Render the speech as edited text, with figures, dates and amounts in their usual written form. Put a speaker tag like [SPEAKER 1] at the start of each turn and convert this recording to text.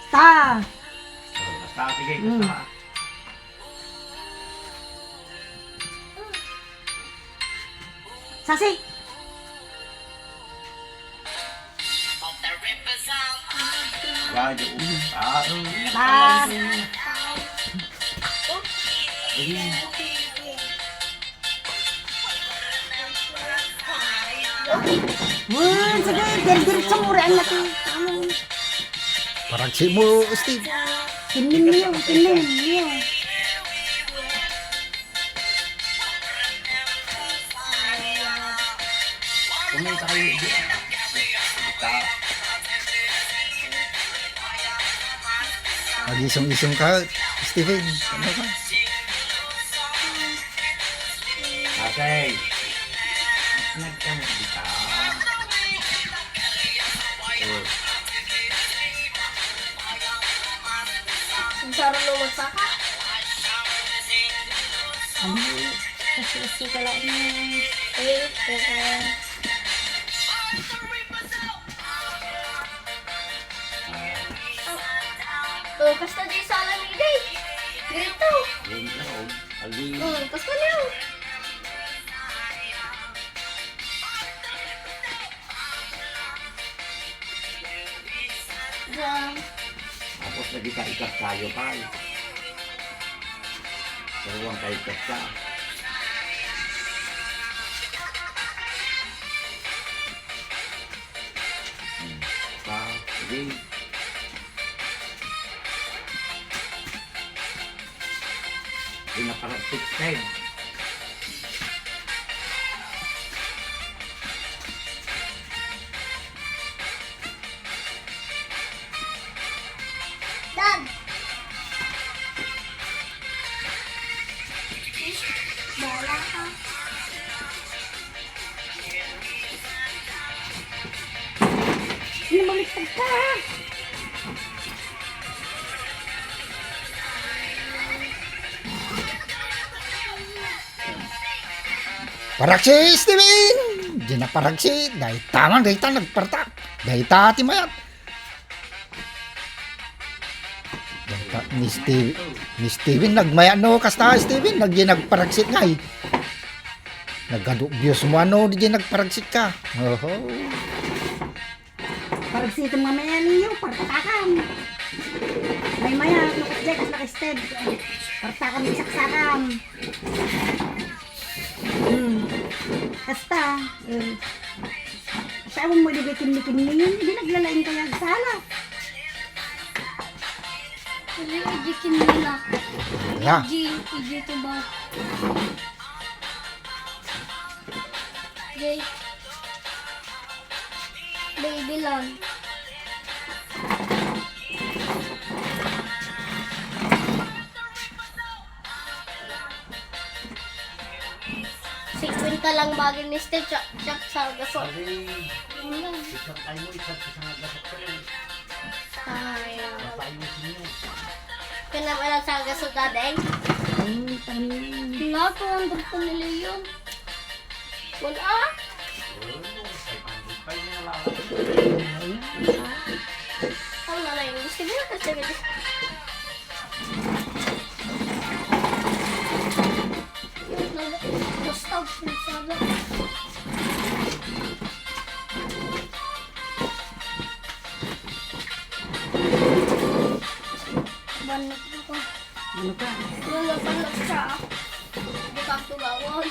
[SPEAKER 1] Ta.
[SPEAKER 2] Basta, sige, basta.
[SPEAKER 1] Sasi.
[SPEAKER 2] Radyo.
[SPEAKER 1] Ta. Wah, sige, diretso mo rin natin.
[SPEAKER 3] Parang si mo, Steve.
[SPEAKER 1] Tinin niyo, tinin niyo.
[SPEAKER 2] Kumita kayo. Basta.
[SPEAKER 3] Mag-isong-isong ka, Steven. Ano ka?
[SPEAKER 2] Tatay. Nagkamot kita. Oh.
[SPEAKER 4] Ang sarang lumot sa ka.
[SPEAKER 1] Ano? Kasi ka lang.
[SPEAKER 4] Oh, basta di sa alamide. Ganito.
[SPEAKER 2] Yun na, oh. Ali.
[SPEAKER 4] Basta niyo. Diyan.
[SPEAKER 2] Tapos lagi ka ikat tayo pa. Dalawang ka ikat ka. Pa, sige. Hindi na parang 6-10.
[SPEAKER 4] Dan. Bala ka.
[SPEAKER 1] Lumaliktad ka.
[SPEAKER 3] Parang si Steven! Di na parang si. Dahil tamang dahil ta nagpartak. Dahil ta ati mayat. Dahil ta ni Steven nagmaya no kasta Steven. Nagdi nagparagsit nga eh. Nagkadubyos mo ano di nagparagsit ka. Oho.
[SPEAKER 1] Parang sa itong mamaya ninyo, partakakan. May maya, nakasdek, nakasted. Partakan ng saksakam. Kasta. Sabi mo, di ba kinlikin niyo? Hindi naglalain kaya sala.
[SPEAKER 4] Hindi, ijikin nila.
[SPEAKER 3] Wala.
[SPEAKER 4] Ijito ba? Jay. Baby lang. Sikwenta lang bagay ni Steve, tsak sa gasol. Yun lang.
[SPEAKER 2] Isang tayo mo, isang gasap ka rin.
[SPEAKER 4] Sayang.
[SPEAKER 2] Tayo mo sinyo.
[SPEAKER 4] Kaya wala sa gasol dadeng. Wala ko, ang gusto nila yun. Wala. Ang nanay mo, gusto nila kasi stop sana. Banat ako.
[SPEAKER 1] Ano ka?
[SPEAKER 4] Wala pa siya. Di ka tubawon.